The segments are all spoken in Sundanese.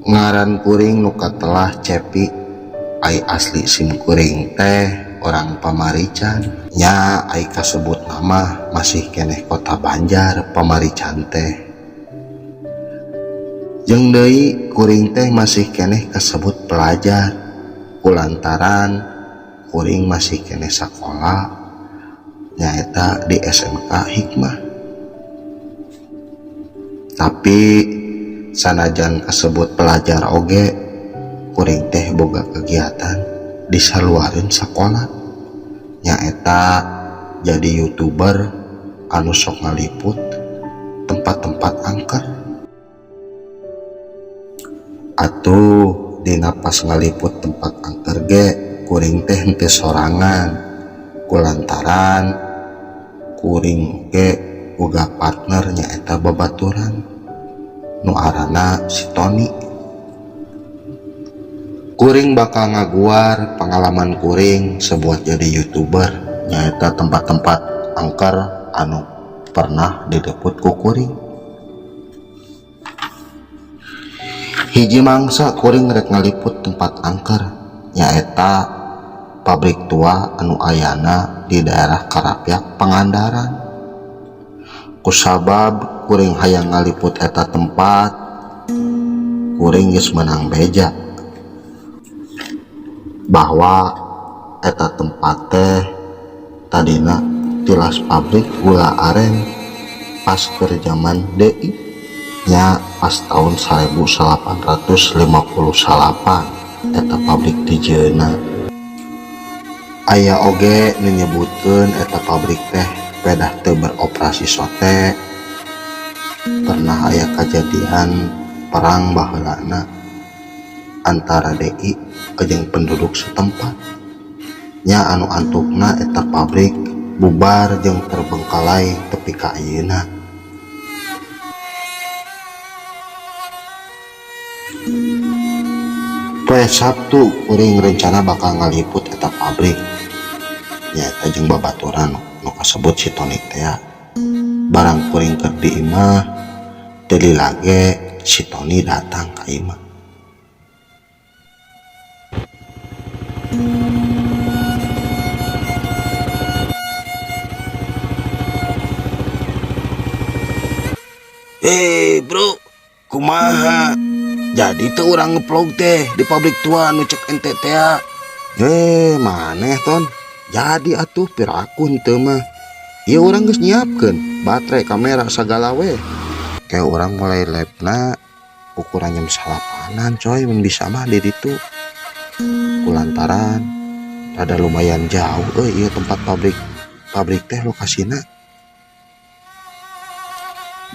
Ngaran kuring nuka telah cepi ai asli sim kuring teh orang Pamarican nya ai kasebut nama masih keneh kota Banjar Pamarican teh jeung deui kuring teh masih keneh kasebut pelajar kulantaran kuring masih keneh sakola nyaeta di SMK Hikmah. Tapi sanajan kasebut pelajar oge kuring teh boga kegiatan di saluareun sakola nyaeta jadi YouTuber anu sok ngaliput tempat-tempat angker. Atuh dina pas ngaliput tempat angker ge kuring teh henteu sorangan kulantaran kuring ge boga partner nyaeta babaturan nu arana si Tony. Kuring bakal ngaguar pengalaman kuring sebuat jadi YouTuber nyaeta tempat-tempat angker anu pernah dideput ku kuring. Hiji mangsa kuring rek ngaliput tempat angker nyaeta pabrik tua anu ayana di daerah Karapyak Pangandaran. Kusabab kuring hayang ngaliput eta tempat kuring geus menang beja bahwa eta tempat teh tadina tilas pabrik gula aren pas keur zaman DI nya pas tahun 1858 eta pabrik dijeuna. Aya oge nu nyebutkeun eta pabrik teh pedah teu beroperasi sote. Pernah aya kejadian perang baheulana antara DI jeung penduduk setempat nya anu antukna eta pabrik bubar jeung terbengkalai tepi ka ayeuna. Poe Sabtu kuring rencana bakal ngaliput eta pabrik nyaeta jeung babaturan nu kasebut si Tony teh. Barang kuring keur di imah teu lage si Tony datang ka imah. Bro, kumaha? Jadi tuh orang ngeplog teh di pabrik tua nu cek ente teh. Maneh ton? Jadi atuh pirakun teu mah. Ya orang geus nyiapkeun baterai, kamera sagala we. Kayak orang mulai live-na ukuran jam 8-an coy, mun bisa mah di ditu. Kulantaran rada lumayan jauh ieu tempat pabrik teh lokasina.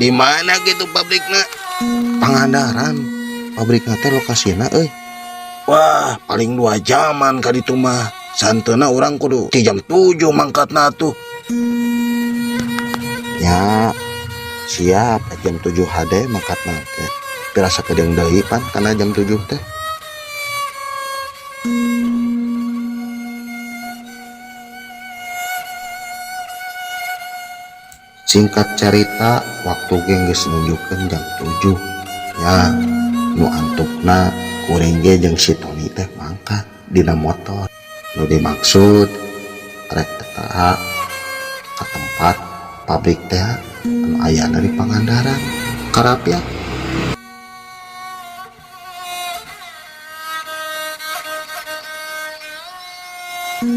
Di mana gitu pabrikna? Pangandaran. Pabrikna teh lokasina Wah, paling 2 jaman ka ditu mah. Santeuna urang kudu ti jam 7 mangkatna tuh. Ya, siap jam 7 HD mangkatna teh. Pirasa kedeung deui pan kana jam 7 teh. Singkat cerita, waktu geus nunjukkeun jam 7. Ya, nu antukna kuring ge jeung si Tony teh mangkat dina motor. Nu dimaksud rek teka ka tempat pabrik teh anu aya di Pangandaran, Karapyak. Cep,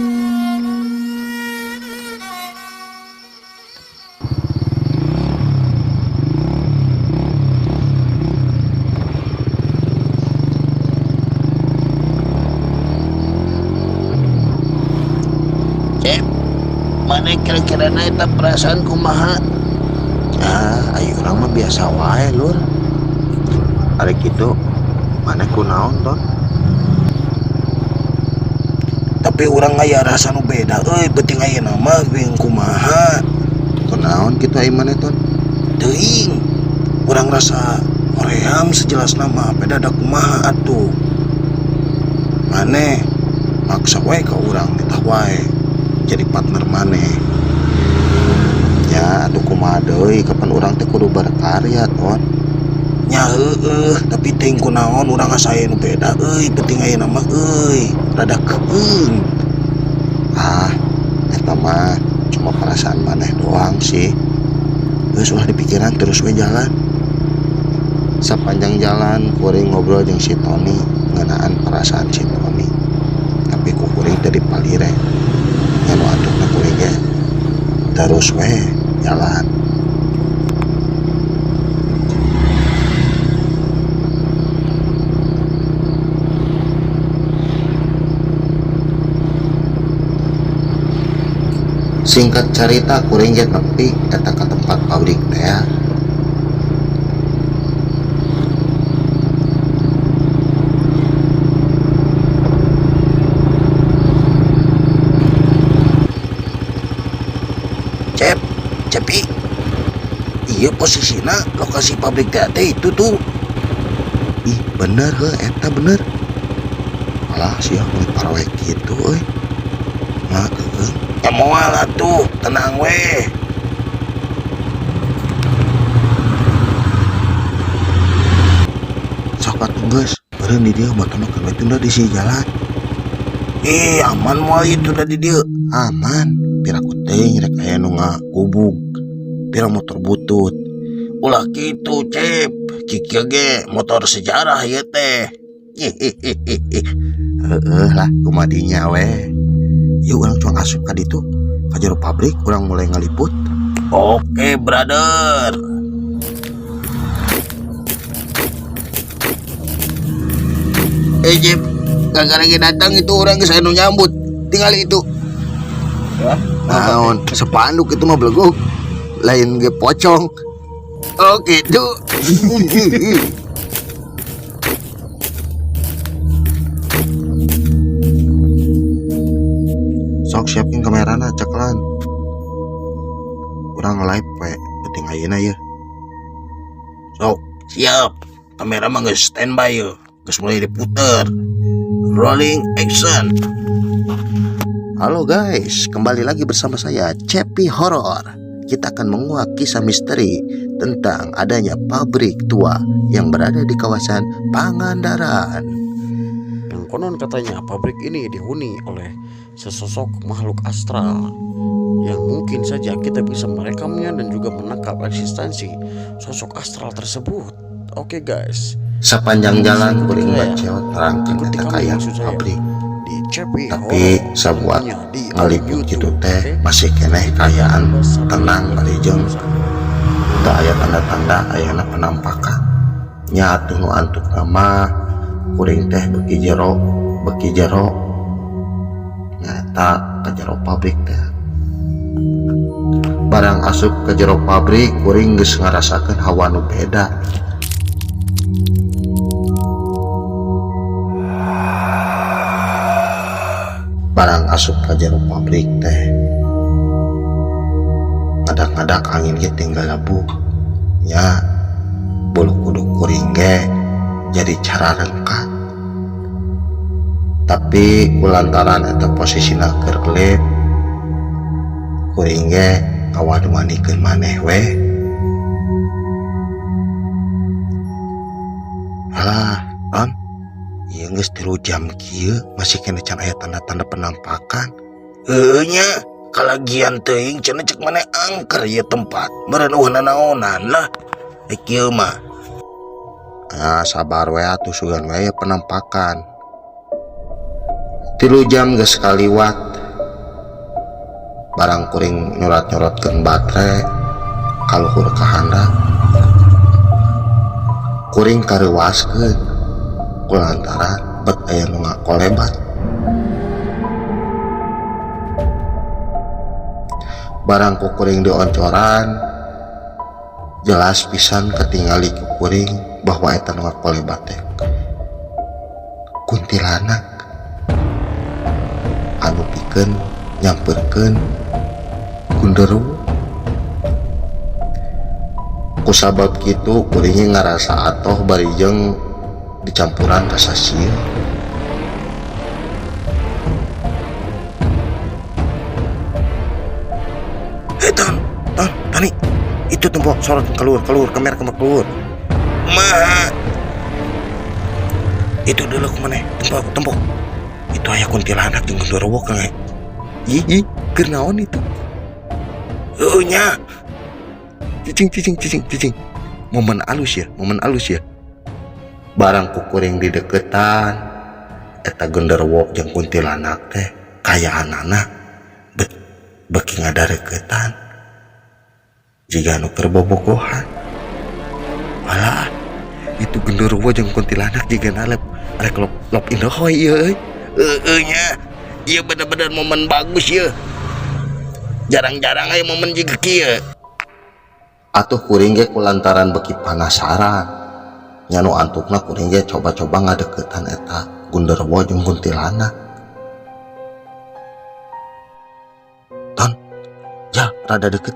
mana kira-kira eta perasaan kumaha? Ayo orang mah biasa wae lur. Ari kitu mana kunaon ton? Tapi orang aya rasa nu beda penting aya nama bingung kumaha. Kunaon kitu aya mana ton? Teuing urang rasa hoream sejelas nama beda da kumaha atuh. Maneh maksa wae ka urang titah wae jadi partner maneh. Ya atuh kumaha deui kapan urang teh kudu berkarya ton. Nya tapi teuing kunaon urang asa aya nu beda penting aya nama rada keung. Eta mah cuma perasaan maneh doang sih. Geus ulah dipikiran terus we jalan. Sapanjang jalan kuring ngobrol jeung si Tony ngeunaan perasaan si Tony. Tapi ku kuring teh dipalire. Anu antukna kuring ge terus we jalan. Singkat cerita kuring ge nepi eta ka tempat pabrik teh. Cepi, iya posisinya lokasi pabrik teh itu tuh. Ih bener eta bener. Alah sia kulit parwek gitu Nah ya moal atuh tenang weh. Sok atuh geus beureun di dieu motorna keur tunda di si jalan. Aman moal itu da di dieu. Aman piraku teuing rek aya nu ngagubug pira motor butut. Ulah kitu Cep, kieu ge motor sejarah ieu teh. Lah kumadinya we. Yuk urang cuma asup ka ditu ka jero pabrik urang mulai ngaliput. Oke brother. Jep, gara-gara datang itu orang geus anu nyambut. Tinggal itu. Naon, sepanduk itu mah blegok. Lain ge pocong. Oh gitu. Sok siapin kamerana ceklan. Urang live we penting ayeuna ye. Sok, siap. Kamera mah geus standby ye. Geus mulai diputer. Rolling action. Halo guys, kembali lagi bersama saya Cepi Horror. Kita akan menguak kisah misteri tentang adanya pabrik tua yang berada di kawasan Pangandaran. Yang konon katanya pabrik ini dihuni oleh sesosok makhluk astral yang mungkin saja kita bisa merekamnya dan juga menangkap eksistensi sosok astral tersebut. Oke guys, sepanjang jalan kuring baceot terangkan eta kaya pabrik. Tapi sabuat ngaliput gitu teh masih keneh kayaan tenang barijeng. Tak aya tanda-tanda ayana penampakan. Nya atuh nu antuk nama kuring teh beki jero nyata ke jero pabrik teh. Barang asup ke jero pabrik kuring geus ngarasakeun hawa nu beda. Barang asup ka jero pabrik teh ngadak-ngadak angin ge tinggal labu nya bulu kuduk kuring ge jadi cara rengkat. Tapi kulantaran eta posisina keur gelep kuring ge kawadu manikeun maneh we. Alah Ton, ieu geus 3 jam kieu masih kena can aya tanda-tanda penampakan. Nya kalagian teuing cenah cek maneh angker ieu tempat meureun naonan lah kieu mah. Sabar we atuh sugan we penampakan. 3 jam geus kaliwat barang kuring nyorat-nyoratkeun baterai kaluhur ka handap. Kuring kareuwaskeun kulantaran bet aya nu ngakolebat. Barang ku kuring dioncoran jelas pisan ketingali ku kuring bahwa eta nu ngakolebat teh kuntilanak anu pikeun nyamperkeun genderuwo. Kusabab kitu kuring ngarasa atoh bari jeung dicampuran rasa sieun. Tani, itu tembok sorot keluar kamera keluar. Kumaha? Itu dulu kemana? Tembok. Itu aya kuntilanak jeung genderuwo kang. Ih, keur naon itu? Heuh nya. Cicing. Momen alus ya. Barang ku kuring di deketan eta genderuwo jeung kuntilanak teh kayaanana beki ngadareketan. Jika anu keur bobogohan. Alah, itu genderuwo jeung kuntilanak jiga arek lop indohoy ieu euy. Heuh nya. Ieu bener-bener momen bagus ya. Jarang-jarang aya momen jiga kieu. Atuh kuring ge kulantaran beki panasaran. Nya nu antukna kuring ge coba-coba ngadeukeutan eta genderuwo jeung kuntilanak. Ton, ya rada deket.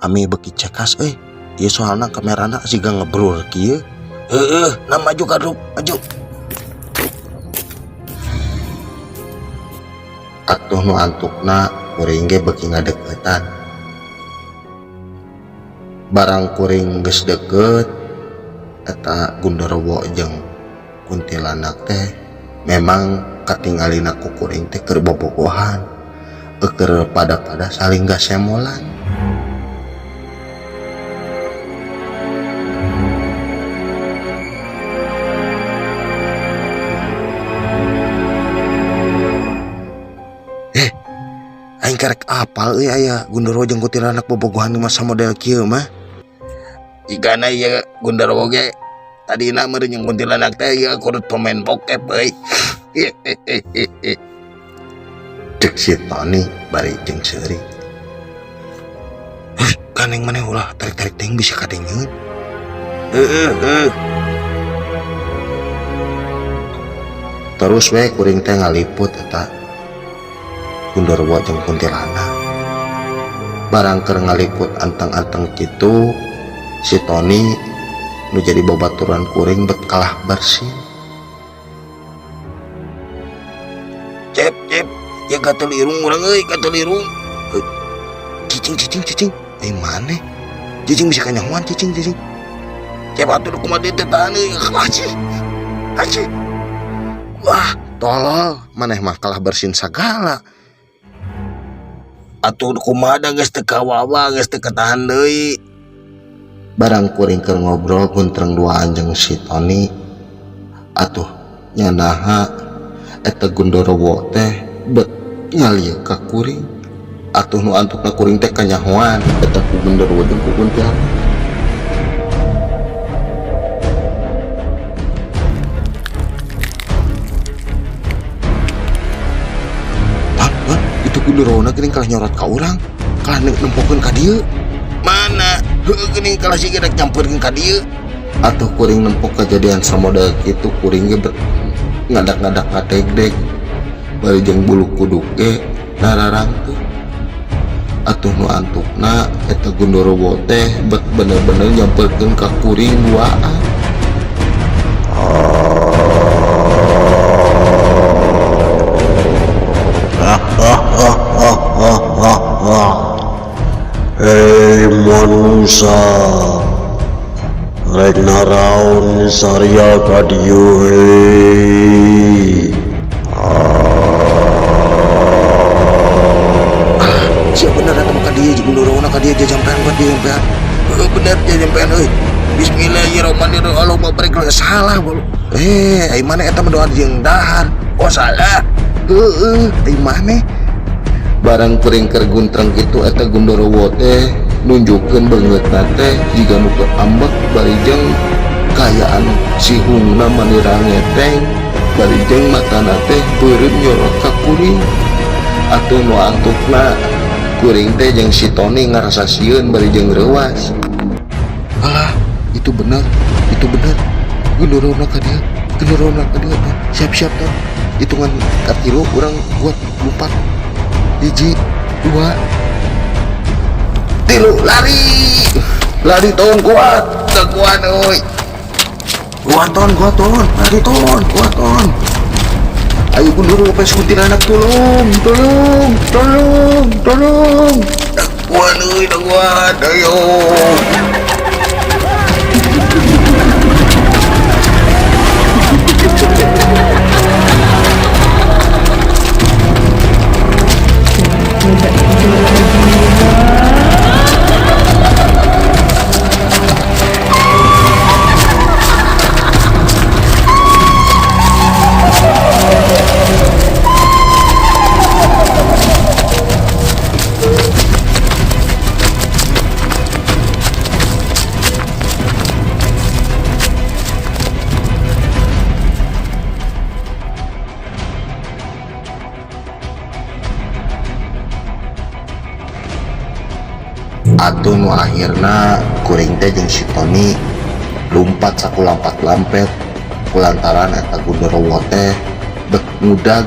Ami beki cekas euy. Ieu soalna kamerana siga ngebrur kieu. Heuh, nah maju kadruk, maju. Atuh nu antukna kuring ge beki ngadeuketan. Barang kuring geus deukeut eta genderuwo jeung kuntilanak teh memang katinggalina ku kuring teh keur bobogohan. Keur pada saling gasemolan. Aing karek apal euy aya genderuwo jeung kuntilanak bobogohan masa model kieu mah. Jigana ieu genderuwo ge tadina meureun jeung kuntilanak teh ieu kurut pemain bokep euy. Cek si Tony bari jeung seuri. Kaneng maneh ulah tarik-tarik teh bisa kadengeun. Heuh. Terus we kuring teh ngaliput eta genderuwo jeung kuntilanak. Barang keur ngaliput anteng-anteng kitu, si Tony nu jadi babaturan kuring bet kalah bersih. Cep, ya gatel irung urang euy, gatel irung. Cicing. Maneh? Cicing bisa kanyahoan cicing. Cep atuh kumaha dieu teh tahan euy. Aci. Wah, tolol, maneh mah kalah bersin sagala. Atuh kumaha da geus teu kawawa, geus teu katahan deui. Barang kuring keur ngobrol guntreng duaan jeung si Tony. Atuh nya naha eta genderuwo teh bet ngalieu ka kuring. Atuh nu antukna kuring teh kanyahoan eta ku genderuwo jeung ku kuntilanak. Itu genderuwo geuning kalah nyorot ka urang, kalah nempokeun ka dieu. Mana? Heuh geuning kalah siga rek nyampeurkeun ka dieu. Atuh kuring nempok kejadian samodel kitu kuring ge ngadak-ngadak ngadeg-deg. Bari jeung bulu kuduk ge nararangteuh. Atuh nu antukna eta genderuwo teh bet bener-bener nyampeurkeun ka kuring duaan. Hei manusia, rek naraon saria ka dieu hei. Siap bener eta mah ka dieu jeung genderuwo ka dieu jampean buat dieu jampean. Heuh bener jampean euy. Bismillahirrahmanirrahim. Allahumma barik lana salah bolu. Ai mana eta mah doa jeung dahar. Oh salah. Ai maneh barang kuring keur guntreng kitu eta Gundarawa teh nunjukkeun beungeut teh jiga nu keur ambek barijeng kayaan si hungna manira ngeteng barijeng matana teh beureum nyorot ka kuring atuh nu antukna kuring teh jeung si Tony ngarasa sieun barijeng reuwas. Alah, itu bener Gundarawa ka dieu Ton. Siap Ton, hitungan katilu urang buat 4 1 2 3 lari Ton, kuat euy. Kuat Ton, lari Ton. Ayo Gundarawa pes kuntilanak tolong. Kuat euy, kuat ayo. Atuh nu akhirna kuring teh jeung si Tony lumpat saku lampat-lampet kulantaran eta Gundarawa teh dek ngudag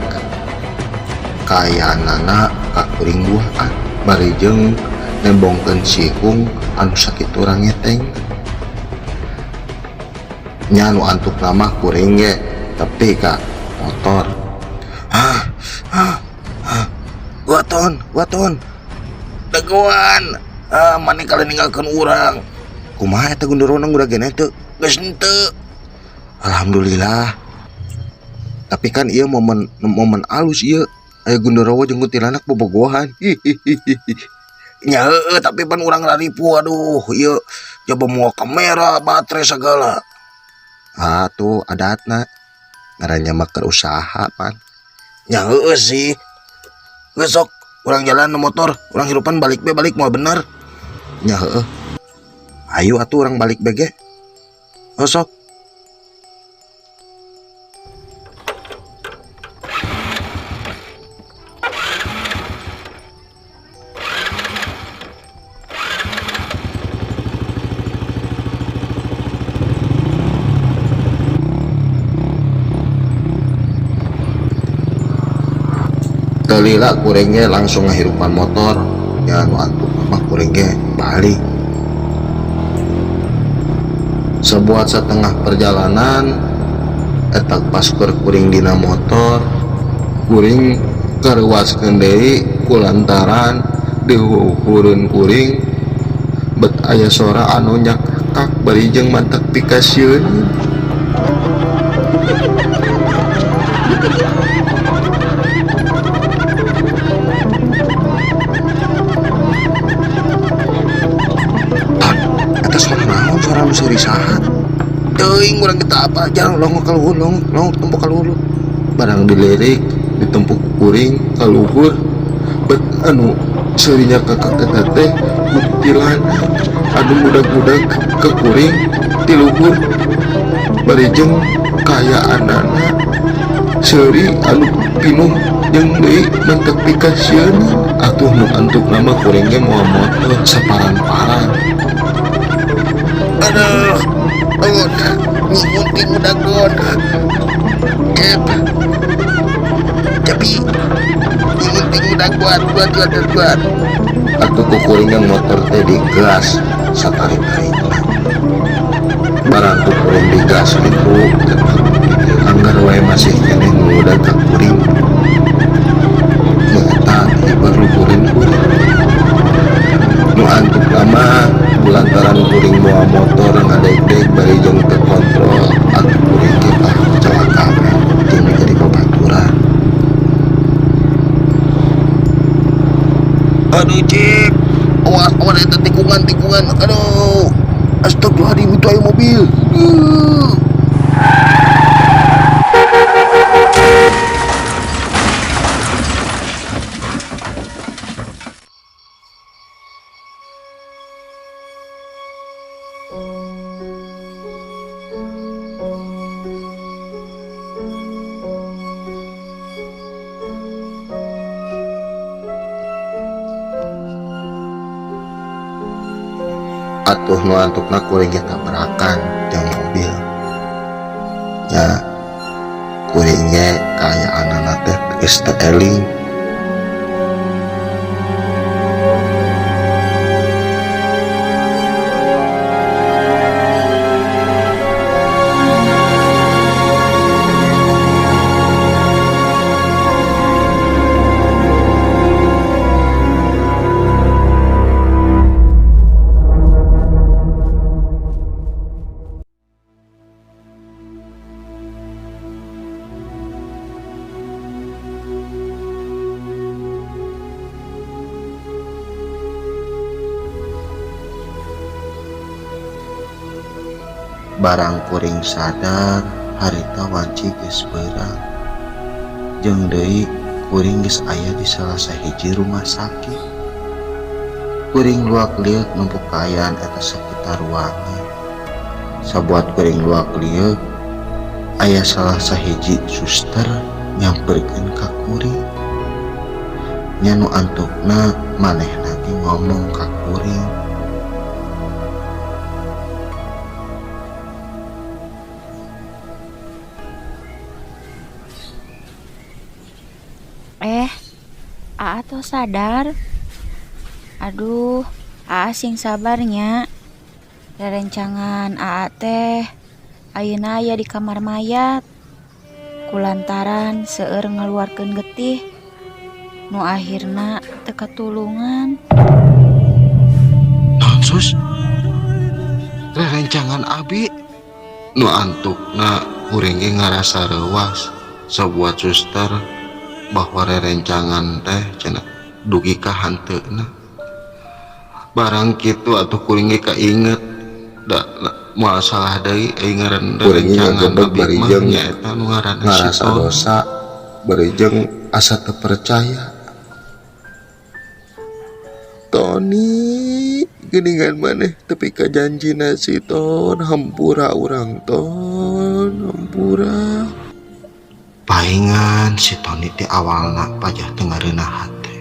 kayanana ka kuring buah barijeng nembongkeun si Hung anu sakitu urang ngeteng nya nu antuk nama kuring ge tepi ka motor. Gua ton dagoan mana kalian ninggalkan orang kumaha eta Gundarawa nang udah gene teu geus henteu. Alhamdulillah, tapi kan ieu momen alus ieu aya Gundarawa jeung kuntilanak bobogohan. Nya heueuh tapi pan urang raripu aduh ieu coba moal kamera baterai segala. Tuh adatna ngarannya mah keur usaha pan. Nya heueuh sih. Geus sok urang jalan nu motor, urang hirupan balik moal bener. Nya heueuh. Ayo atuh orang balik bege. Sok. Telila kurengnya langsung ngahirupan motor ya nu antuk mah kurengnya balik. Sebuat setengah perjalanan etak pas kuring dina motor kuring karuaskeun deui kulantaran dihuhureun kuring bet aya sora anu nyakak barijeng mantek pikasieun. Suara seri saha teuing urang kita apa jarang longok kaluhur longok tempuk kaluhur barang dilirik ditempuk kuring kaluhur bet anu serinya kakak eta teh kuntilanak anu budak-budak ke kuring ti luhur barijeng kayaanana seri anu pinuh jeung deui mantek pikasieun atuh nu antuk nama kuringnya moal motor saparan-paran. Aduh, ngunting udah gon. Tapi ngunting udah kuat. Aku kukuring yang motor teh digas satarik-tarikna. Barang kukuring digas itu anggar wae masih kene udah ka kuring. Nyata baru kuring. Nu antuk lama lantaran kuring bawa motor ngadeg-deg barijeng terkontrol atuh kuring kita kecelakaan jeung menjadi babaturan. Aduh cik, awas eta tikungan, aduh astagfirullahaladzim itu aya mobil. atuh nu antukna kuring ge tabrakan jeung mobil. Ya kuring ge kaayaanana teh geus teu eling. Barang kuring sadar harita wanci geus beurang. Jeung deui kuring geus aya di salah sahiji rumah sakit. Kuring luak liuk nempuh kaayaan eta sekitar ruangan. Sabuat kuring luak liuk aya salah sahiji suster nyamperkeun ka kuring. Nya nu antukna manehna ge ngomong ka kuring. Aa tuh sadar. Aduh, Aa sing sabarnya. Rerencangan Aa teh ayeuna aya di kamar mayat. Kulantaran seueur ngaluarkeun getih nu akhirna teu katulungan. Naon sus? Rerencangan abi nu antukna kuring ge ngarasa reuas sabuat suster bahwa rerencangan teh cenah dugi ka hanteuna. Barang kitu atuh kuring ge kainget da moal salah deui ngaran rerencangan abi mah nyaeta nu ngaranna ngarasa dosa bari jeung asa teu percaya. Tony geuningan maneh tepi ka janjina si Ton, hampura urang Ton, hampura. Paingan si Tony ti awalna pajah teu ngareunah hate.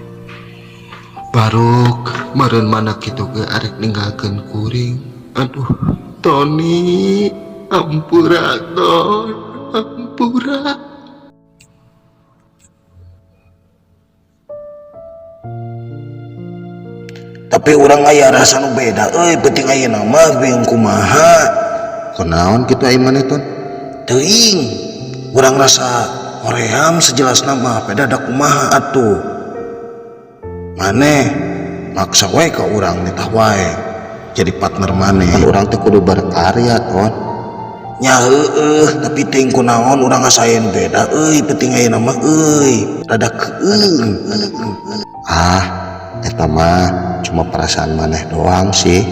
Baruk meureun mana kitu ge arek ninggalkeun kuring. Aduh, Tony, hampura Ton, hampura. Tapi urang aya rasa nu beda penting ayeuna mah bingung kumaha. Kunaon kitu ai maneh Ton? Teuing urang rasa hoream sejelasna mah beda da kumaha atuh. Maneh maksa wae ka urang nitah wae jadi partner maneh. Kan urang teh kudu berkarya Ton. Nya heueuh tapi teuing kunaon urang ngasaeun beda penting ayeuna mah rada keung. Eta mah cuma perasaan maneh doang sih.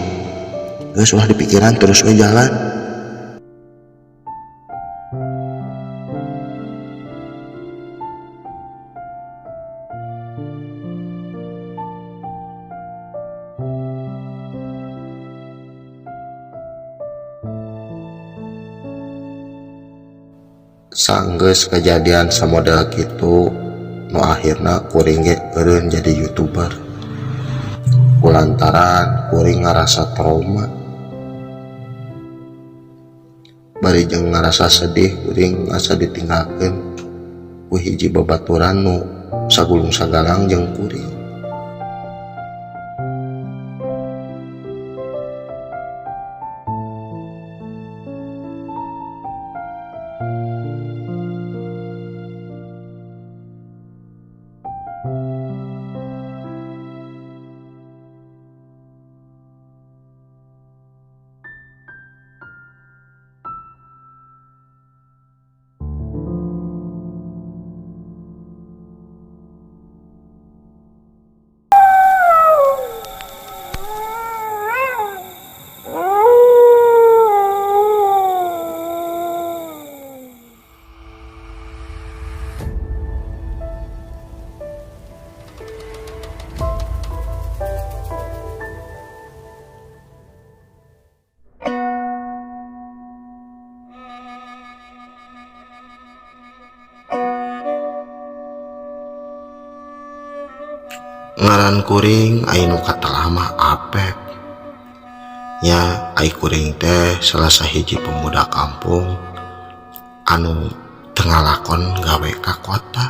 Geus ulah dipikiran terus we jalan. Sanggeus kejadian samodel kitu nu akhirna kuring ge eureun jadi YouTuber. Kulantaran kuring ngarasa trauma bari jeung ngarasa sedih kuring asa ditinggalkeun ku hiji babaturan nu sagulung sagalang jeung kuring. Ngaran kuring aya nu katelah mah Apep. nya ai kuring teh salah sahiji pemuda kampung anu tengah lakon gawe ka kota.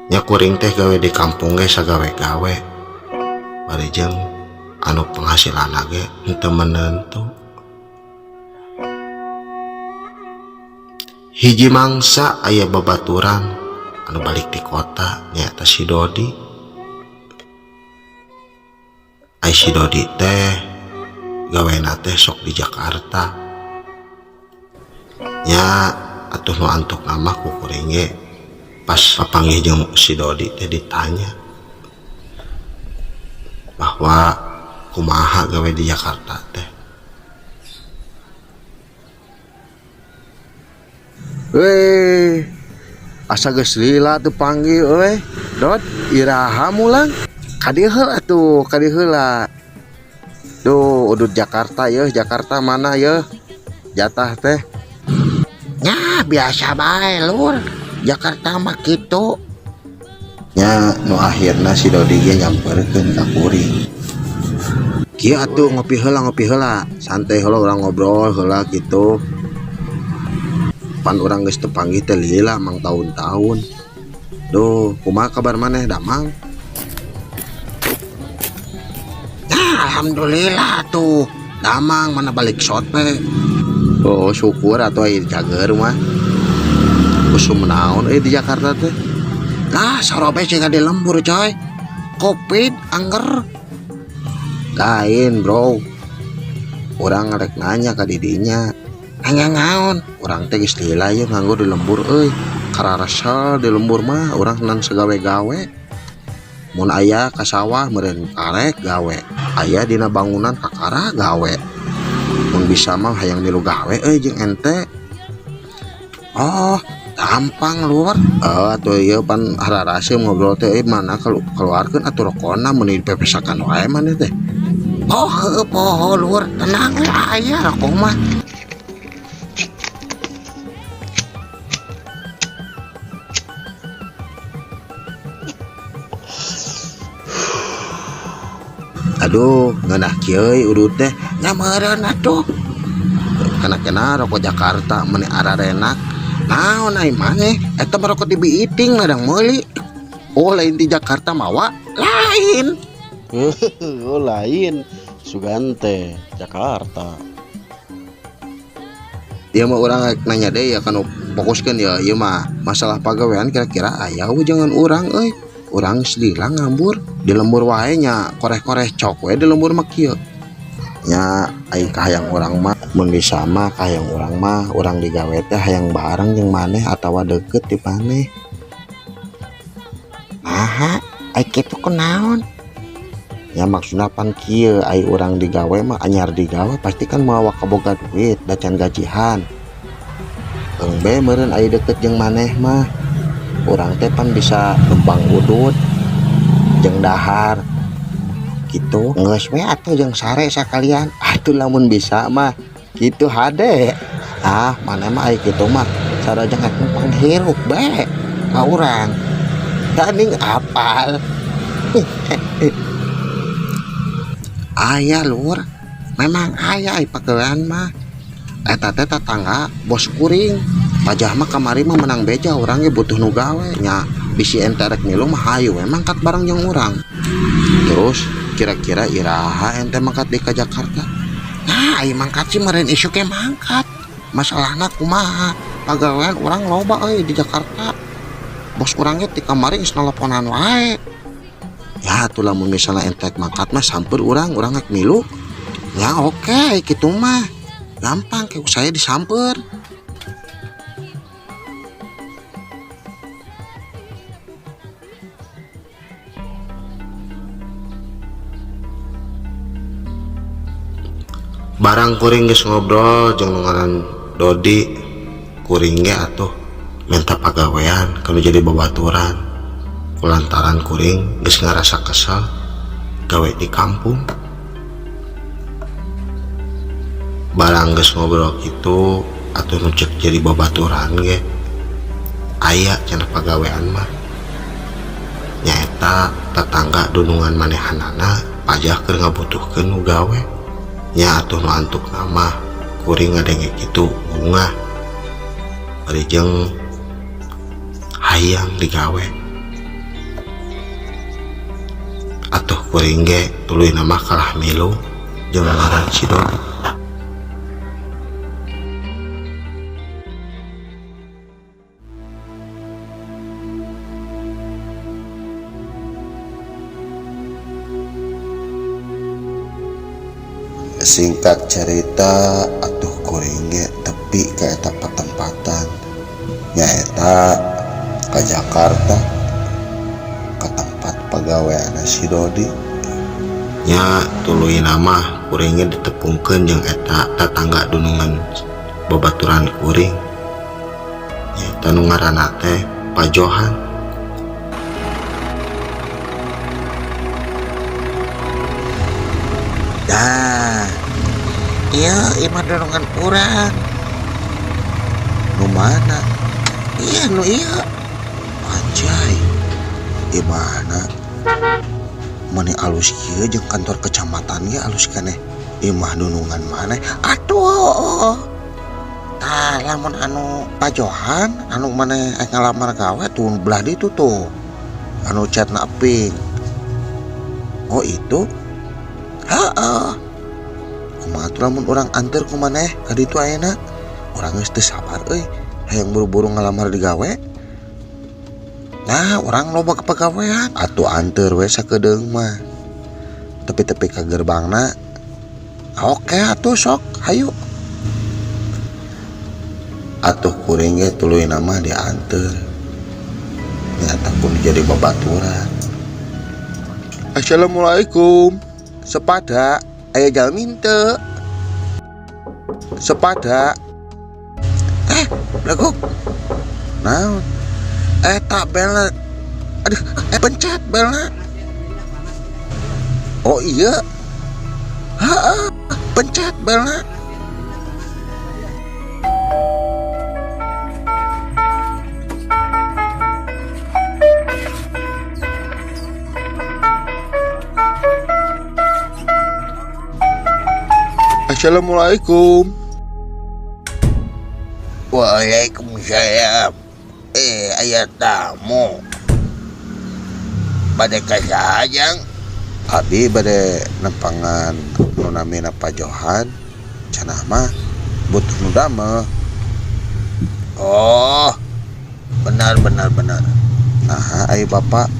Nya kuring teh gawe di kampung ge sagawe-gawe bari jeung anu penghasilan ge henteu menentu. Hiji mangsa aya babaturan anu balik di kota nyaeta si Dodi. Ai si Dodi teh gawena teh sok di Jakarta. Nya atuh nu antuk nama ku kuring ge pas papanggih jeung si Dodi teh ditanya bahwa kumaha gawe di Jakarta teh. Weh, asa geus lila tuh panggil euy. Dot, iraha mulang. Kadieu atuh, kadieu heula. Duh, udut Jakarta yeuh, Jakarta mana yeuh? Jatah teh. Nya biasa bae lur, Jakarta mah kitu. Nya nu akhirna si Dodi ge nyamperkeun ka kuring. Kieu atuh ngopi heula, santai heula urang ngobrol heula kitu. Pan urang geus teu panggih teh lila mang tahun-tahun. Duh, kumaha kabar maneh Damang? Nah, alhamdulillah tuh. Damang mana balik sote. Oh, syukur atuh aya cager mah. Usum naon di Jakarta teh? Lah, sarobe sih di lembur coy. Covid angger. Lain, Bro. Urang ngarek nanya ka didinya. Nanya naon? Urang teh geus lila ye nganggo di lembur euy. Kararasal di lembur mah urang nan segawe-gawe. Mun aya ka sawah meureun karek gawe. Aya dina bangunan kakara gawe. Mun bisa mah hayang milu gawe euy jeung ente. Oh, gampang lur. Atuh ieu pan hararasem ngobrol teh mana keluarkeun atuh rokona mun dipepesakan wae maneh teh. Poho lur, tenang lah aya rokok mah. Aduh, ngeunah kieu urut teh. Nya meureun atuh. Kana rokok Jakarta meni ararenak. Naon ai maneh? Eta mah rokok di Biiting ladang meuli. Oh, lain di Jakarta mawa. Lain. Oh lain, Sugante, Jakarta. Ieu mah urang nanya deui ya kanu fokuskeun ya ieu mah masalah pagawean kira-kira aya we jangan urang euy. Urang selila ngambur di lembur wae nya koreh-koreh cok we di lembur mah kieu. Nya ai kahayang urang mah mun bisa mah kahayang urang mah urang digawe teh hayang bareng jeung maneh atawa deukeut ti maneh. Aha, ai kitu kunaon? Ya maksudna pan kieu ai urang digawe mah anyar digawe pasti kan mau kaboga duit da can gajihan. Eung be meureun aya deukeut jeung maneh mah urang teh pan bisa numpang udut jeung dahar gitu. Geus we atuh jeung sare sakalian. Atuh lamun bisa mah kitu hade. Ah, maneh mah aya kitu mah sarojeng rek numpang hirup be ka urang. Tanding apal. Aya lur, memang aya pagawean mah. Eta teh tetangga bos kuring. Pajah mah kamari mah menang beja orangnya butuh nu gawe nya bisi ente rek milu mah hayu we mangkat bareng jeung urang. Terus kira-kira iraha ente mangkat di ka Jakarta? Nah, ieu mangkat sih meureun isu ke mangkat. Masalahna kumaha? Pagawean urang loba euy di Jakarta. Bos urang ge ti kamari geus nelponan wae. Ya tuh lamun misalnya ente mangkat mah samper urang rek milu. Ya oke kitu mah. Gampang kayak saya disamper. Barang kuring geus ngobrol jeung ngaran Dodi kuringnya atuh minta pagawean kalau jadi babaturan kulantaran kuring geus ngarasa kesal gawe di kampung. Barang geus ngobrol kitu atuh nu ceuk jadi babaturan ge aya cenah pagawean mah nyaeta tetangga dunungan manehanana aja keur ngabutuhkeun nu gawe nya atuh nu antuk nama kuring ngadenge kitu bunga bari jeung hayang digawe atuh kuring ge tuluy nama kalah milu jeung ngaran si Dodi. Singkat cerita atuh kuring ge tepi ka eta patempatan nyaeta ka Jakarta ka tempat pagaweana si Dodi nya tuluy nama kuring ge ditepungkeun jeung eta tetangga dunungan babaturan kuring nyaeta nu ngaranna teh Pak Johan. Dah, iya imah donongan urang. Nu mana? Iya nu iya. Anjay, imahna mani alus kieu jeung kantor kecamatan ge alus keneh. Imah dunungan maneh? Aduh. Tah lamun anu Pak Johan anu maneh ngalamar gawe tuh belah ditu tuh. Anu catna pink. Oh itu? Heeh. Kumaha tuh lamun urang anteur ku maneh ka ditu ayeuna? Urang geus teu sabar euy, hayang buru-buru ngalamar digawe. Nah, urang loba kepagawean, atuh anteur we sakedeung mah. Tepi-tepi ka gerbangna. Oke atuh sok, hayu. Atuh kuring ge tuluy nama dianteur. Nyata pun jadi babaturan. Assalamualaikum. Sepada aya jalmi teu? Sepada. Leguk. Naon? Eta belna. Aduh, pencet belna. Oh iya. Heeh, pencet belna. Assalamualaikum. Waalaikumsalam. Aya tamu. Bade ka sajang? Abi bade nempangan nu namina Pak Johan. Cenah mah butuh nu damel. Oh, benar. Nah, ayo Bapak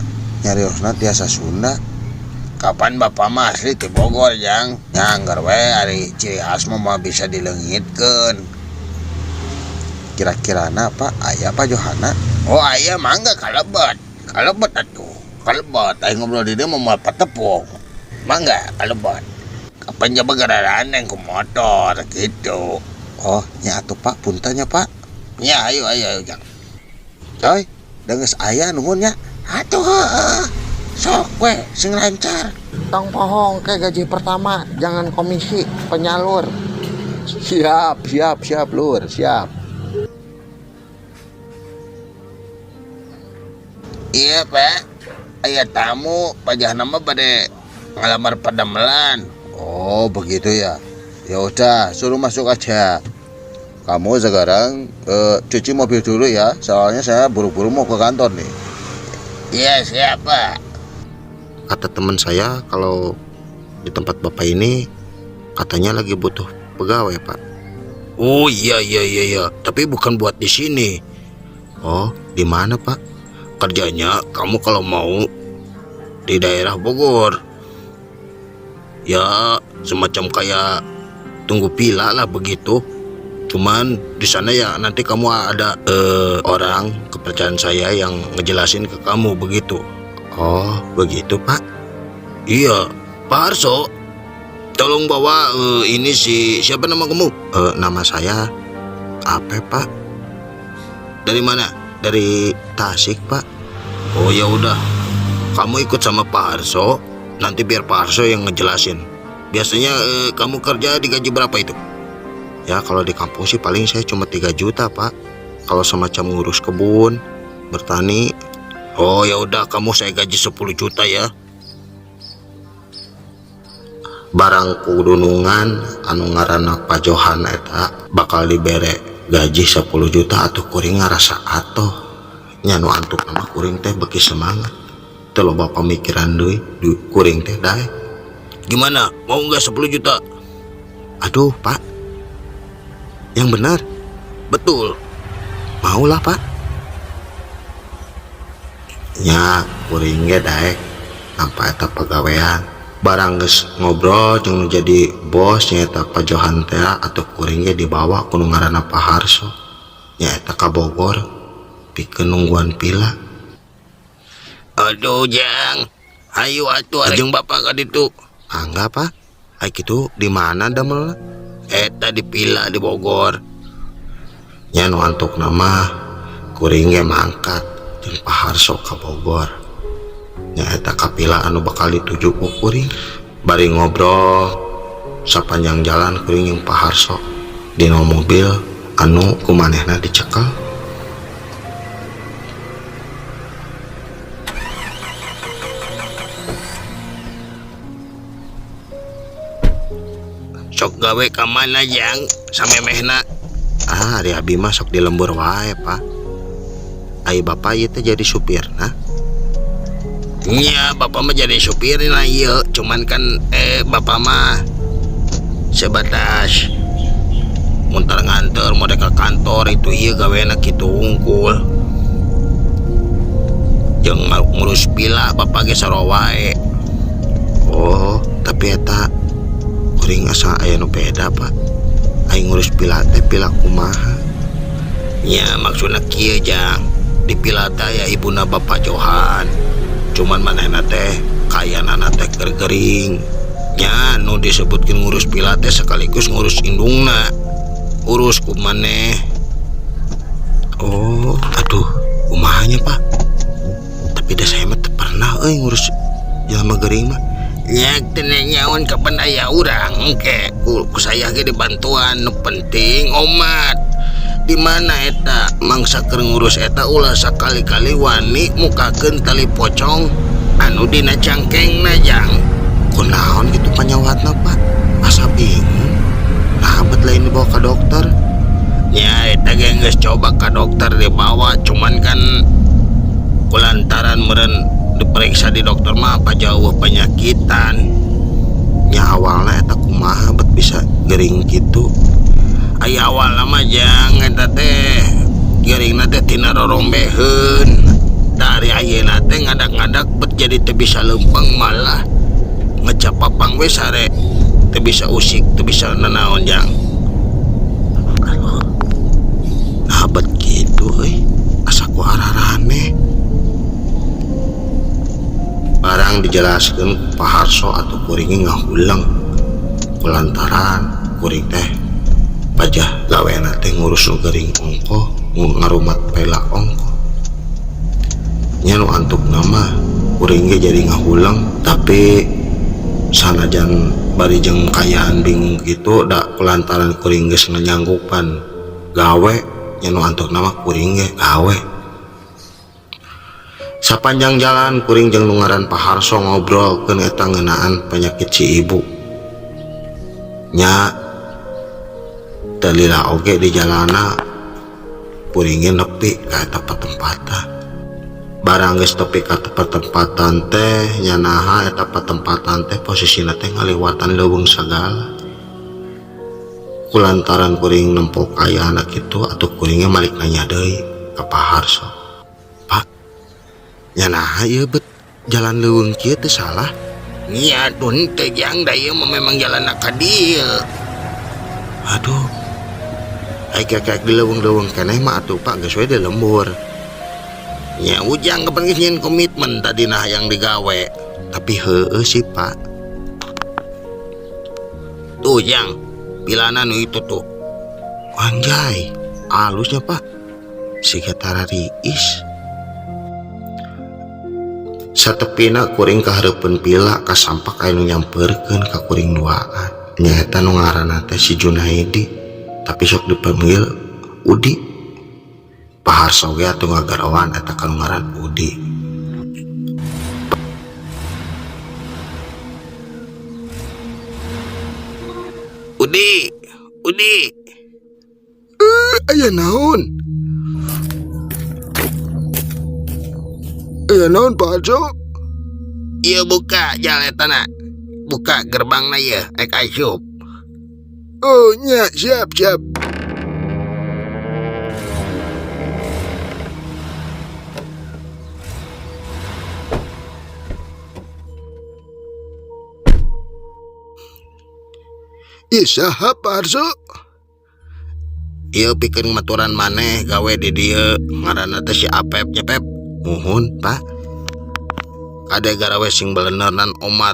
nyariosna tiasa Sunda. Kapan Bapak mah asli ti Bogor, Jang? Nyangger we ari ciri khas mah bisa dileungitkeun. Kira-kirana Pak aya Pak Johana? Oh, aya mangga kalebet atuh. Kalebet aing ngobrol di dieu mah patepung. Mangga kalebet. Kapan jaba gararaan yang ku motor gitu. Oh, nya atuh Pak, punten nya Pak. Ya, ayo Jang. Coy, geus aya nuhun nya. Atuh sok we sing lancar. Tong pohong ke gaji pertama, jangan komisi penyalur. Siap Lur, siap. Iya Pak, aya tamu pajahna mah bade ngalamar padamelan. Oh begitu ya. Ya udah, suruh masuk aja. Kamu sekarang cuci mobil dulu ya, soalnya saya buru-buru mau ke kantor nih. Iya siap Pak. Kata teman saya kalau di tempat Bapak ini katanya lagi butuh pegawai, Pak. Oh iya, tapi bukan buat di sini. Oh, di mana, Pak? Kerjanya kamu kalau mau di daerah Bogor. Ya, semacam kayak tunggu pila lah begitu. Cuman di sana ya nanti kamu ada orang kepercayaan saya yang ngejelasin ke kamu begitu. Oh, begitu, Pak. Iya, Pak Harso. Tolong bawa ini siapa nama kamu? Nama saya Ape, Pak. Dari mana? Dari Tasik, Pak. Oh ya udah. Kamu ikut sama Pak Harso. Nanti biar Pak Harso yang ngejelasin. Biasanya kamu kerja digaji berapa itu? Ya kalau di kampung sih paling saya cuma 3 juta, Pak. Kalau semacam ngurus kebun, bertani. Oh ya udah, kamu saya gaji 10 juta ya. barang kudunungan anu ngaranna Pajohan eta bakal dibere gaji 10 juta atau kuring ngarasa atoh nya nu antuk nama kuring teh beki semangat teu loba pamikiran deui kuring teh dae. Gimana? Mau nggak 10 juta? Aduh Pak, yang benar. Betul. Maulah Pak. Nya kuring ge daek nampa eta pagawean barang geus ngobrol jeung nu jadi bos nyaeta Pajohan teh atau kuring ge dibawa ku nu ngaranna Paharso nyaeta ka Bogor pikeun nungguan pila. Aduh Jang, ayo atuh jeung bapak ka ditu. Angga Pak, ai kitu di mana damelna? Eta di pila di Bogor. Nya nu antuk nama kuring ge mangkat jeung Paharso ka Bogor nyaeta kapila anu bakal dituju ku kuring. Bari ngobrol sapanjang jalan kuring jeung Paharso dina mobil anu kumanehna dicekel. Sok gawe ka mana Jang? Samemehna. Ari abi mah sok di lembur wae Pak. Ai bapak ieu teh jadi supirna. Nya bapak mah jadi supirna ieu, cuman kan bapak mah sebatas muntar nganter mode ke kantor itu ieu gaweana kitu unggul. Jeung ngurus pila bapak ge saro wae. Oh, tapi eta kuring asa aya nu beda Pak. Ai ngurus pila teh pila kumaha? Nya maksudna kieu Jang, di pila teh aya ibuna Bapak Johan. Cuman manehna teh kayanana teh gering. Nya nu disebutkeun ngurus pila teh sekaligus ngurus indungna. Urus ku maneh. Oh, aduh, kumahanya Pak? Tapi da saya mah teu pernah ngurus jelema gering mah. Nya teu nyaon kapan aya urang engke ku saya ge dibantuan nu penting omat. Di mana eta mangsa keur ngurus eta ulah sakali-kali wani mukakeun tali pocong anu dina cangkengna Jang. Kunaon gitu panyawatna Pak? Asa bingung. Nah, bet lain dibawa ke dokter. Ya eta ge geus coba ka dokter dibawa, cuman kan kulantaran meureun diperiksa di dokter mah apa jauh penyakitan. Nya awalna eta kumaha bet bisa gering gitu? Aya awalna mah Jang eta teh geuringna teh tina rorombeheun. Dari ayeuna teh ngadak-ngadak bet jadi teu bisa leumpeng malah ngecapapang we sare teu bisa usik, teu bisa nanaon Jang. Nah bet gitu asa ku ararane. Barang dijelaskeun Paharso atau kuring ngahulang kulantaran kuring teh pajah gaweana teh ngurus nu gering ongko ngarumat pela ongko. Nya nu antuk nama kuring ge jadi ngahulang tapi sanajan bari jeung kayaan bingung gitu da kulantaran kuring geus nganyanggupan gawe nya nu antuk nama kuring ge gawe. Sapanjang jalan kuring jeung nu ngaran Paharso ngobrol keun eta ngeunaan penyakit si ibu. Nya dalila oge di jalana kuringnya nepi ka eta patempatan. Barang geus tepi ka patempatan teh nya naha eta patempatan teh posisina teh ngaliwatan leuweung sagala. Kulantaran kuring nempo kayaana kitu atuh kuringnya malik nanya deui ka Paharso. Pak, nya naha ieu bet jalan leuweung kieu teh salah? Nya atuh teh Jang da ieu memang jalanna ka dieu. Aduh, ai kayak di leuweung-leuweung keneh mah atuh Pak geus we di lembur. Ya ujang kapan geus nyieun komitmen tadi nah yang digawe. Tapi heueuh sih Pak. Tuh Jang, pilana nu itu tuh. Anjay, alusnya Pak. Siga tara riis. Satepina kuring kahareupeun pila kasampak anu nyampeurkeun ka kuring duaan. Nyaeta nu ngaranna teh si Junaidi, tapi sok dipanggil Udi. Paharso ge atuh ngagarowan eta ka ngaran Udi. Udi. Aya naon? Aya naon Pak Arjo? Iya buka jaletana. Buka gerbangna ya, ek asup. Oh nya, siap. Iya saha Pak Arjo? Iya pikeun maturan maneh gawe di dieu ngaranna teh si Apep nya Pep. Muhun Pak. Kade garawe sing beleneran omat.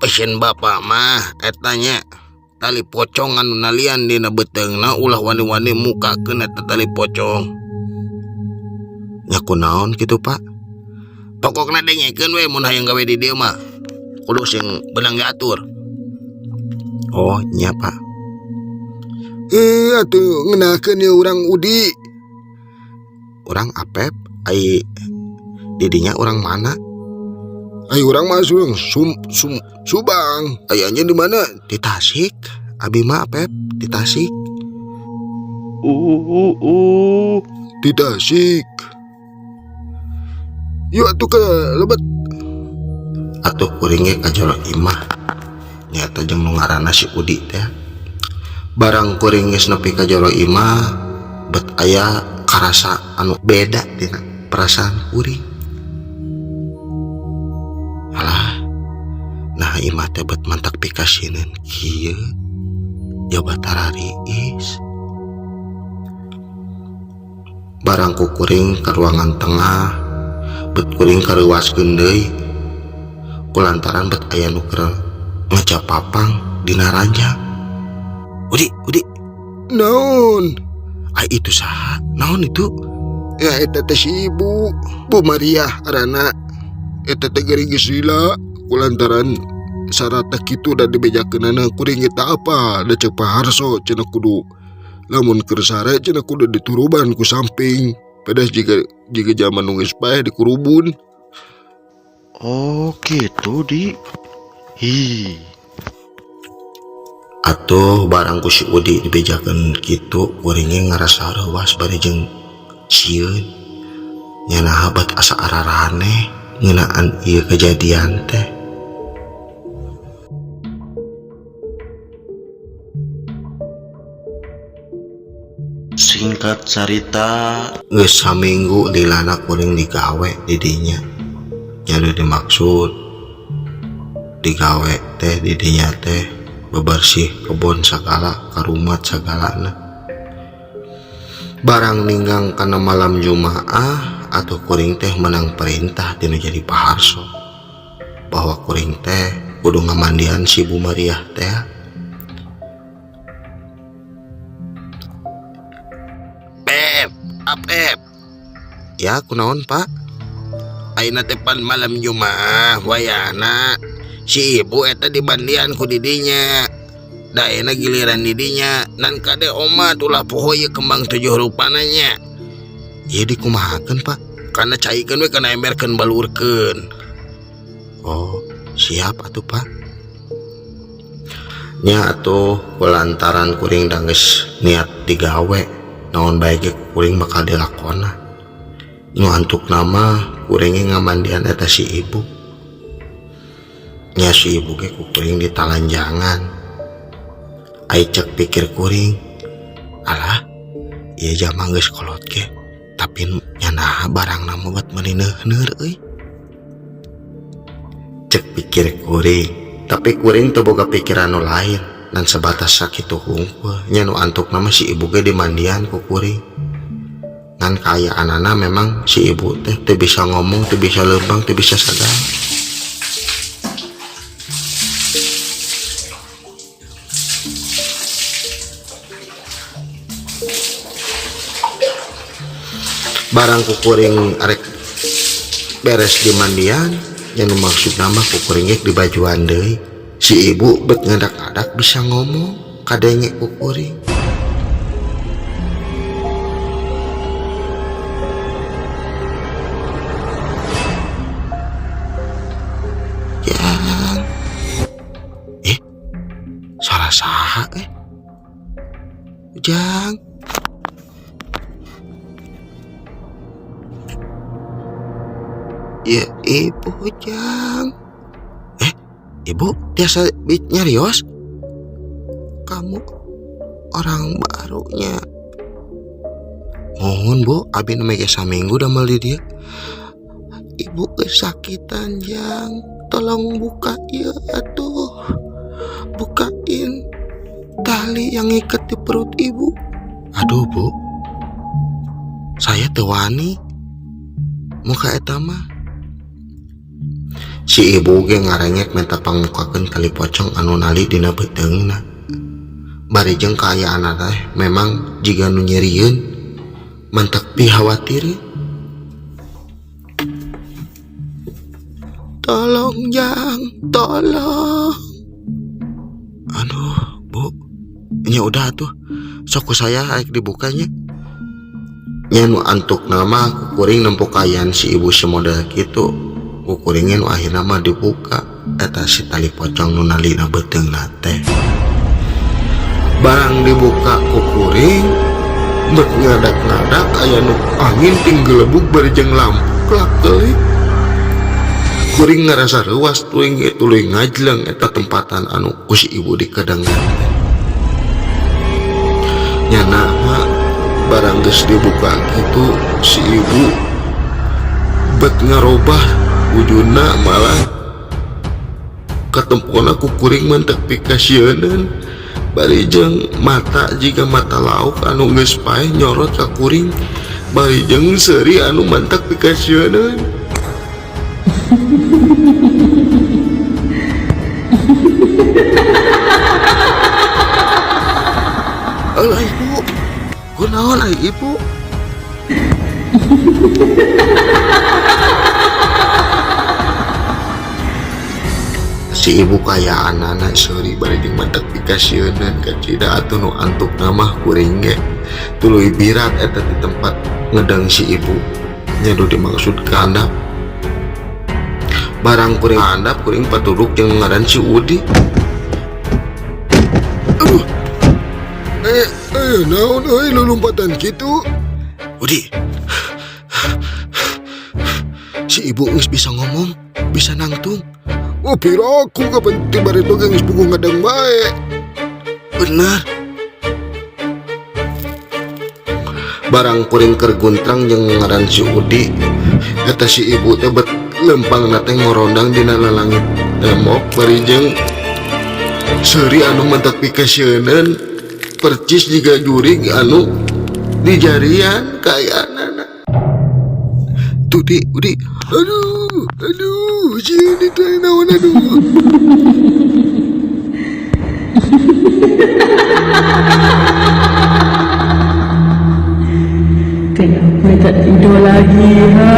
Pesen bapak mah etanya tali pocong anu nalian dina beteungna ulah wani-wani mukakeun eta tali pocong. Nya kunaon kitu Pak? Pokokna dengekeun we mun hayang gawe di dieu mah. Kudu sing beunang diatur. Oh nya Pak. Atuh ngenakeun ya urang Udi. Urang Apep, ai didinya urang mana? Ai urang mah Subang. Ayahnya di mana? Di Tasik. Abi mah Apep di Tasik. Di Tasik. Yuk atuh ke lebet. Atuh kuring ge ka Jolo Imah. Nyata jeung nu ngaranna si Udi teh. Barang kuring geus nepi ka Jolo Imah, bet aya karasa anu beda dina perasaan kuring. Alah, nah imah teh bet mantak pikasieun kieu. Ya batara riis. Barang ku kuring ka ruangan tengah, bet kuring kareuwaskeun deui. Kulantaran bet aya nu keur ngajapapang dina ranjang. Udi. Naon? Ai itu saha? Naon itu? Ya eta teh si ibu, Bu Mariah arana. Eta teh geuring geus lila kulantaran sarata kitu da dibejakeunana kuring eta apa da ceuk paharso cenah kudu lamun keur sare cenah kudu dituruban ku samping pedas jika zaman nu geus paeh dikurubun. Oh gitu Di. Atuh barang ku si Udi dibejakeun kitu kuring ge ngarasa reuwas bari jeung sieun. Nya naha bat asa araraneh ngeunaan ieu kejadian teh. Singkat cerita, Geus saminggu lilana kuring digawe di dinya. Nya dimaksud digawe teh di dinya teh bebersih kebon sagala karumat sagalana. Barang ninggang kana malam Jumaah atau kuring teh menang perintah dina jadi paharso bahwa kuring teh kudu ngamandian si Bu Mariah teh. Apep. Ya kunaon Pak? Ayeuna teh pan malam Jumaah wayahna si ibu eta dibandian ku didinya. Da ayeuna giliran didinya nan kade omat ulah poho ieu kembang 7 rupana nya. Ieu dikumahakeun Pak? Kana caikeun we kana emberkeun balurkeun. Oh siap atuh Pak. Nya atuh kulantaran kuring da geus niat digawe naon bae ge kuring bakal dilakona. Nu antuk nama kuring ngamandian eta si ibu. Nya si ibu ge ku kuring ditalanjangan. Ai cek pikir kuring, alah ieu jama geus kolot ge tapi nya naha barang nama buat meuli neueur euy. Cek pikir kuring, tapi kuring teu boga pikiran nu lain dan sebatas sakitu hungkul. Nya nu antuk nama si ibu ge dimandian ku kuring. Ngan kaayaanana memang si ibu teh teu bisa ngomong, teu bisa leumbang, teu bisa sagala. Barang kukuring arek beres di mandian, yang maksud nama kukuring di bajuan deui. Si ibu bet ngadak-adak bisa ngomong, kadenge kukuring. Ya, salah Ya ibu Jang. Ibu biasa nyarios? Kamu orang barunya. Mohon bu, abi nemege saminggu damel di dia. Ibu kesakitan Jang. Tolong buka ya atuh. Bukain tali yang ikat di perut ibu. Aduh bu, saya tewani muka eta mah. Si ibu ge ngarengek minta pangukakeun tali pocong anu nali dina beteungna. Bari jeung kaayaan teh memang jiga nu nyerieun mantak pihawatir. Tolong Jang, tolong. Aduh bu, nya udah tuh sok saya aik dibukanya. Nya nu antuk nama kuring nempuk kayan si ibu semodel gitu. Kukuringin akhirnya mah dibuka eta si tali pocong nu nalina beteungna teh. Barang dibuka kukuring bet ngadak-ngadak aya nu angin tinggelebuk bari jeung lampu kelak geulik. Kuring ngarasa reuas tuluy ngajleng eta tempatan anu ku si ibu dikedengan. Nyana mah barang geus dibuka gitu si ibu bet ngarobah wujudna malah katempona kukuring mentek pikasieun. Bari jeung mata jika mata lauk anu geus paeh nyorot ka kuring, bari jeung seuri anu mentek pikasieun. Alah ibu, kunaon ai ibu? Si ibu kaya anak seuri bari jeung mantek pikasieun ka cida atuh nu antuk namah kuring ge. Tuluy birat eta di tempat ngedeng si ibu. Nya nu dimaksud handap. Barang kuring handap kuring patuduk jeung ngaran si Udi. Aduh. Naon euy lulumpatan kitu? Udi. Si ibu geus bisa ngomong, bisa nangtung. Oh piraku ka penting bari teu geus puguh ngadeng bae. Bener. Barang kuring keur guntrang jeung ngaran si Udi, eta si ibu teh bet lempangna teh ngorondang dina lalangit tembok bari jeung seuri anu mentek pikasieun percis jiga jurig anu di jarian kayanana. Tudi, Udi. Aduh, sini teh naon aduh. Kenapa tak tidur lagi, ha?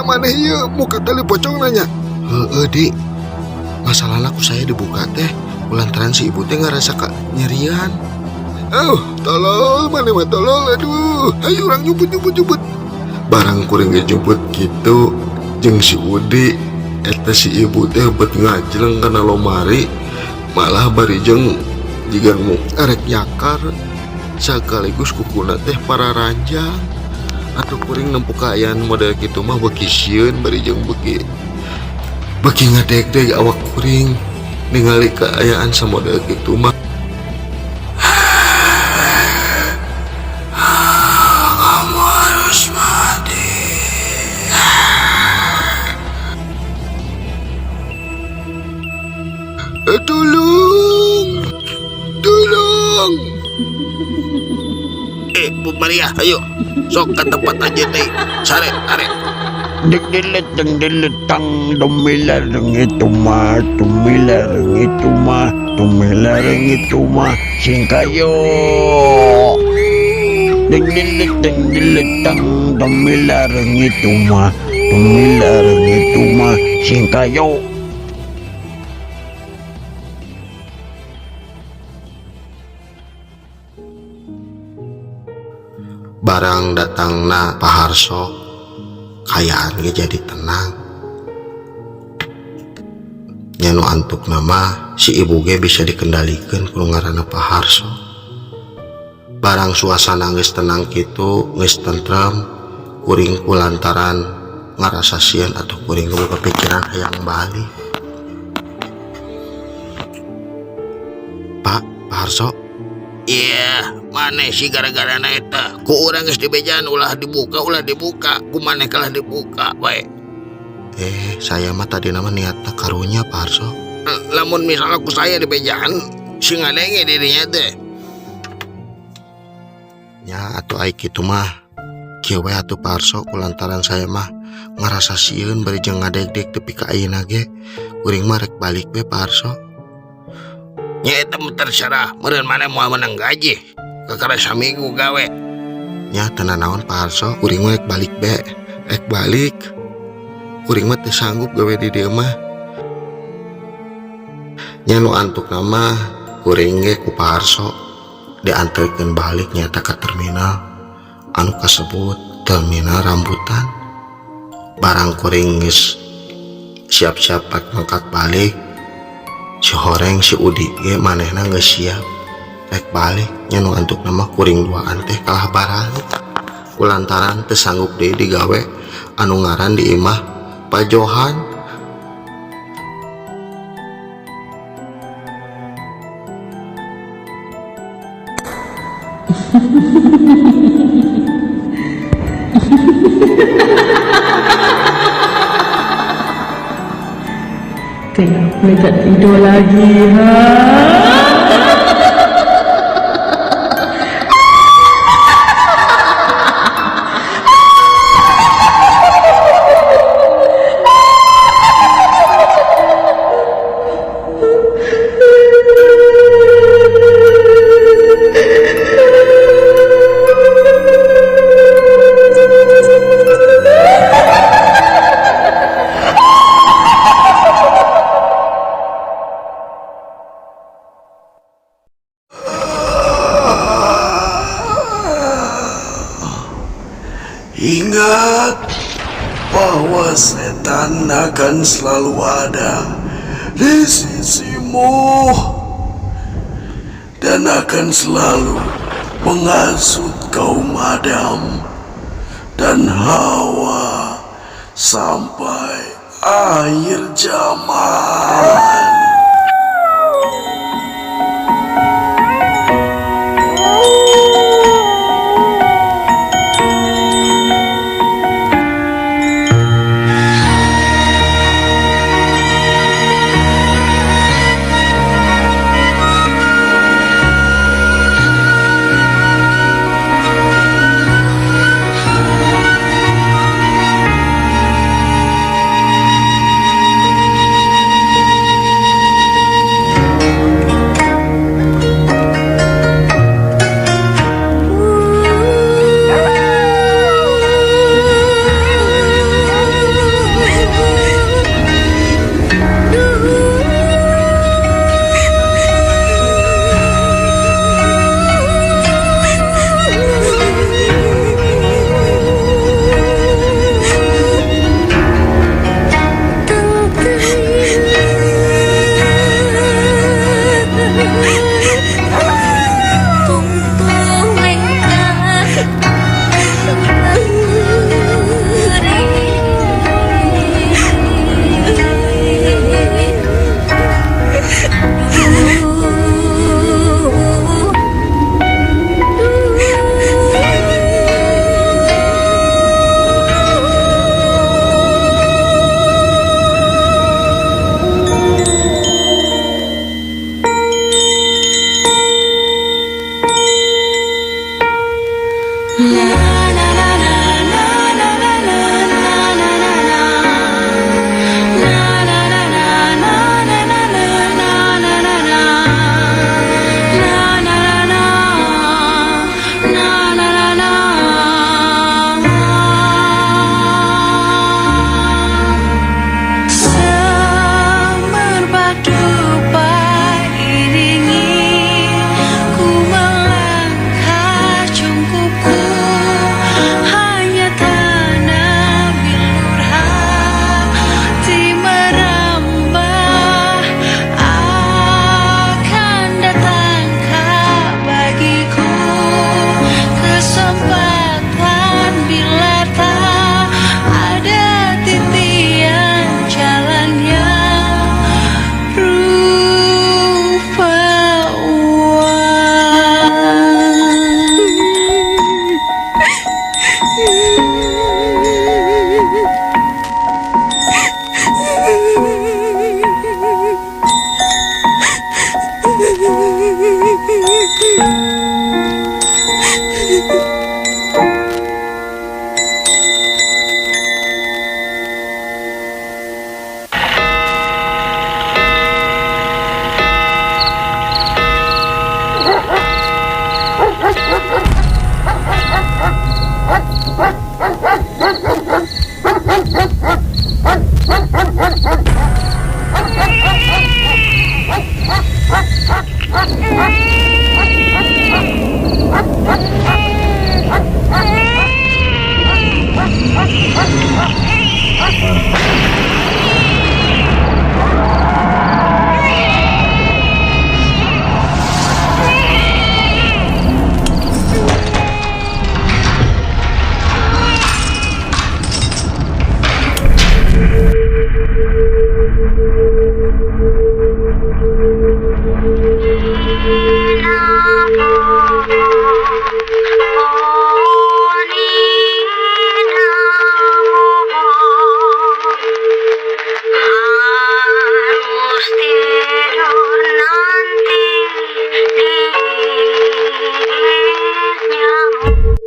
Maneh ieu muka tali pocong nanya. Heueuh Dik, masalahna ku saya dibuka teh kulantaran si ibu teh ngarasa nyerian. Tolol maneh mah tolol, aduh. Hayu urang nyumput. Barang kuring nyumput gitu jeung si Udi eta si ibu teh bet ngajleng kana lomari malah bari jeung jiga nu arek nyakar sakaligus kukuna teh para ranjang. Atuh kuring nempuk kaayaan model kitu mah beuki sieun bari jeung beuki ngadeg-deg awak kuring ningali kaayaan samodel kitu mah. Kamu harus mati. Tolong. Bu Maria, ayo. Sok ke tempat aja nih. Sare, are. Deg-delet tang domilar itu mah, singkayo. Deg-delet tang domilar itu mah, singkayo. Barang datangna Paharso, kayaan ge jadi tenang. Nyanu antuk nama si ibu ge bisa dikendalikan ku ngaranna Pak Harso. Barang suasana geus tenang kitu, geus tentrem, kuring kulantaran ngarasa sieun atau kuring boga pikiran hayang bali. Pak Harso, Iya, maneh sih gara-gara eta. Ku urang geus dibejaan ulah dibuka, ku maneh kalah dibuka bae. saya mah tadi nama niatna karunya Pak Harso. Lamun misal aku saya dibejaan, si ngadenge dirinya teh. Ya atuh ai kitu mah. Kieu we atuh Pak Harso kulantaran saya mah ngarasa sieun bari jeung ngadeg-deg tepi ka ayeuna ge. Kuring mah rek balik we Pak Harso. Nya eta mah terserah, meureun maneh moal menang gaji. Kakara saminggu gawe. Nya tenan naon Pak Harso, kuring mah rek balik be. Rek balik. Kuring mah teu sanggup gawe di dieu mah. Nya nu antuk nama kuring ge ku Pak Harso diantarikeun balik nyata ka terminal anu kasebut terminal rambutan. Barang kuring geus siap-siap rek mangkat balik, si Horeng si Udi ge manehna geus siap rek balik. Nya nu antuk nama kuring duaan teh kalah baralik kulantaran teu sanggup deui digawe anu ngaran di imah Pak Johan. Kenapa tak tidur lagi, ha? Ingat bahwa setan akan selalu ada di sisimu dan akan selalu menghasut kaum Adam dan Hawa sampai akhir zaman.